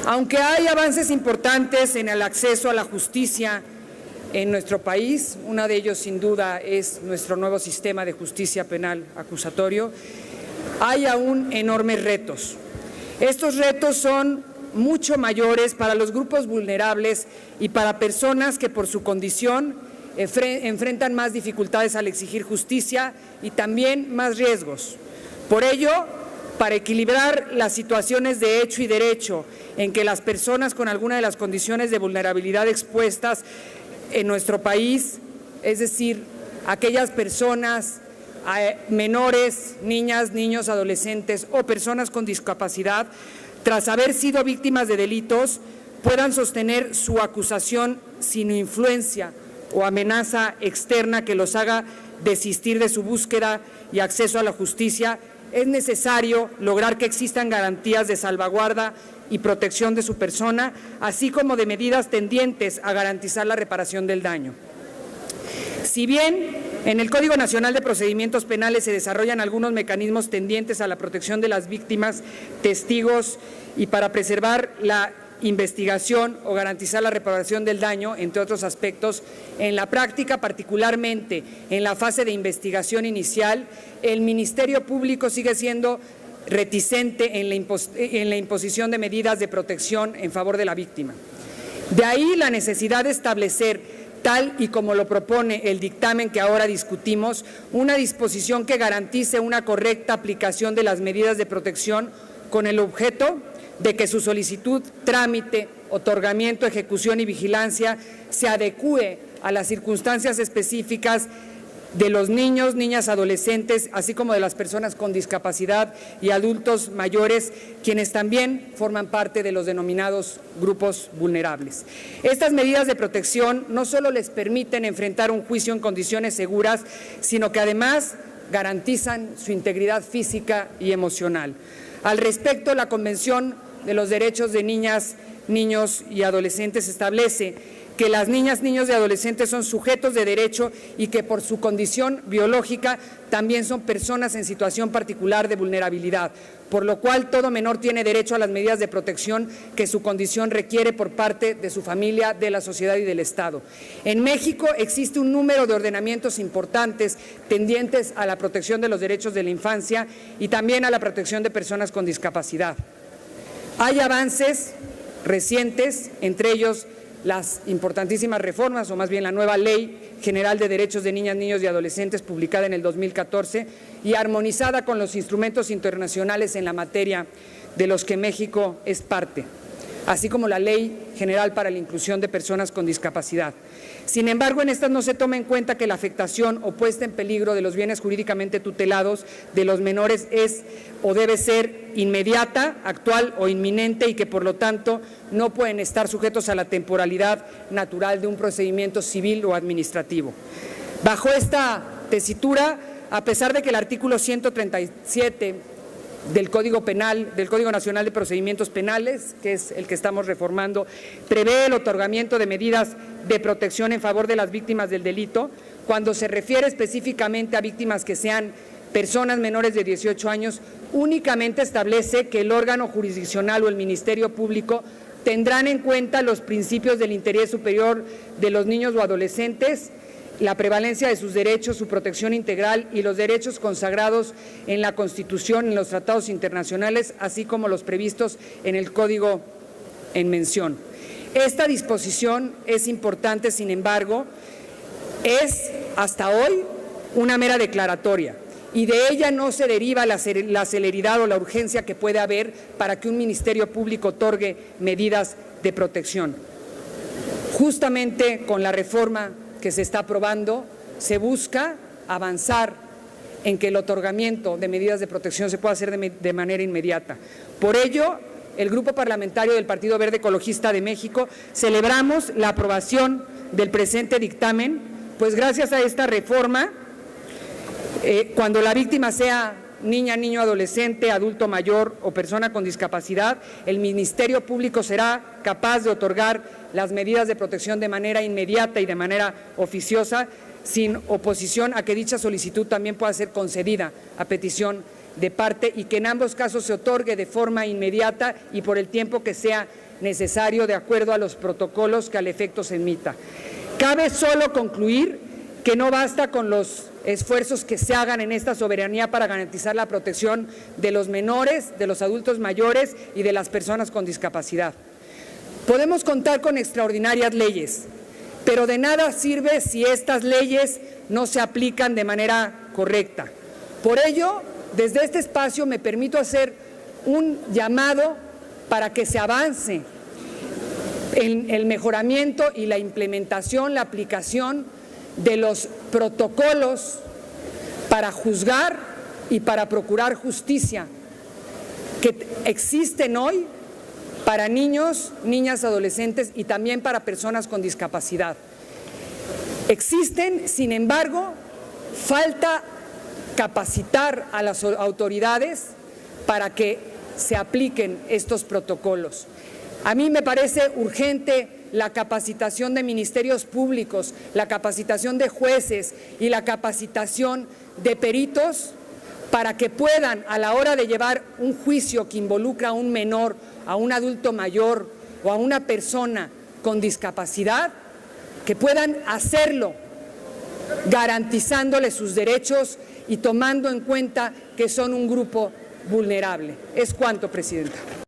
Aunque hay avances importantes en el acceso a la justicia en nuestro país, uno de ellos sin duda es nuestro nuevo sistema de justicia penal acusatorio, hay aún enormes retos. Estos retos son mucho mayores para los grupos vulnerables y para personas que por su condición enfrentan más dificultades al exigir justicia y también más riesgos. Por ello, para equilibrar las situaciones de hecho y derecho en que las personas con alguna de las condiciones de vulnerabilidad expuestas en nuestro país, es decir, aquellas personas menores, niñas, niños, adolescentes o personas con discapacidad, tras haber sido víctimas de delitos, puedan sostener su acusación sin influencia o amenaza externa que los haga desistir de su búsqueda y acceso a la justicia, es necesario lograr que existan garantías de salvaguarda y protección de su persona, así como de medidas tendientes a garantizar la reparación del daño. Si bien en el Código Nacional de Procedimientos Penales se desarrollan algunos mecanismos tendientes a la protección de las víctimas, testigos y para preservar la investigación o garantizar la reparación del daño, entre otros aspectos, en la práctica, particularmente en la fase de investigación inicial, el Ministerio Público sigue siendo reticente en la imposición de medidas de protección en favor de la víctima. De ahí la necesidad de establecer, tal y como lo propone el dictamen que ahora discutimos, una disposición que garantice una correcta aplicación de las medidas de protección con el objeto de que su solicitud, trámite, otorgamiento, ejecución y vigilancia se adecúe a las circunstancias específicas de los niños, niñas, adolescentes, así como de las personas con discapacidad y adultos mayores, quienes también forman parte de los denominados grupos vulnerables. Estas medidas de protección no solo les permiten enfrentar un juicio en condiciones seguras, sino que además garantizan su integridad física y emocional. Al respecto, la Convención de los Derechos de Niñas, Niños y Adolescentes establece que las niñas, niños y adolescentes son sujetos de derecho y que por su condición biológica también son personas en situación particular de vulnerabilidad, por lo cual todo menor tiene derecho a las medidas de protección que su condición requiere por parte de su familia, de la sociedad y del Estado. En México existe un número de ordenamientos importantes tendientes a la protección de los derechos de la infancia y también a la protección de personas con discapacidad. Hay avances recientes, entre ellos las importantísimas reformas, o más bien la nueva Ley General de Derechos de Niñas, Niños y Adolescentes, publicada en el 2014 y armonizada con los instrumentos internacionales en la materia de los que México es parte, así como la Ley General para la Inclusión de Personas con Discapacidad. Sin embargo, en estas no se toma en cuenta que la afectación o puesta en peligro de los bienes jurídicamente tutelados de los menores es o debe ser inmediata, actual o inminente y que por lo tanto no pueden estar sujetos a la temporalidad natural de un procedimiento civil o administrativo. Bajo esta tesitura, a pesar de que el artículo 137 del Código Penal, del Código Nacional de Procedimientos Penales, que es el que estamos reformando, prevé el otorgamiento de medidas de protección en favor de las víctimas del delito, cuando se refiere específicamente a víctimas que sean personas menores de 18 años, únicamente establece que el órgano jurisdiccional o el Ministerio Público tendrán en cuenta los principios del interés superior de los niños o adolescentes, la prevalencia de sus derechos, su protección integral y los derechos consagrados en la Constitución y en los tratados internacionales, así como los previstos en el Código en mención. Esta disposición es importante, sin embargo, es hasta hoy una mera declaratoria y de ella no se deriva la celeridad o la urgencia que puede haber para que un Ministerio Público otorgue medidas de protección. Justamente con la reforma que se está aprobando, se busca avanzar en que el otorgamiento de medidas de protección se pueda hacer de manera inmediata. Por ello, el Grupo Parlamentario del Partido Verde Ecologista de México celebramos la aprobación del presente dictamen, pues gracias a esta reforma, cuando la víctima sea niña, niño, adolescente, adulto mayor o persona con discapacidad, el Ministerio Público será capaz de otorgar las medidas de protección de manera inmediata y de manera oficiosa, sin oposición a que dicha solicitud también pueda ser concedida a petición de parte y que en ambos casos se otorgue de forma inmediata y por el tiempo que sea necesario de acuerdo a los protocolos que al efecto se emita. Cabe solo concluir que no basta con los esfuerzos que se hagan en esta soberanía para garantizar la protección de los menores, de los adultos mayores y de las personas con discapacidad. Podemos contar con extraordinarias leyes, pero de nada sirve si estas leyes no se aplican de manera correcta. Por ello, desde este espacio me permito hacer un llamado para que se avance en el mejoramiento y la implementación, la aplicación de los protocolos para juzgar y para procurar justicia que existen hoy para niños, niñas, adolescentes y también para personas con discapacidad. Existen, sin embargo, falta capacitar a las autoridades para que se apliquen estos protocolos. A mí me parece urgente la capacitación de ministerios públicos, la capacitación de jueces y la capacitación de peritos para que puedan, a la hora de llevar un juicio que involucra a un menor, a un adulto mayor o a una persona con discapacidad, que puedan hacerlo garantizándole sus derechos y tomando en cuenta que son un grupo vulnerable. Es cuanto, Presidenta.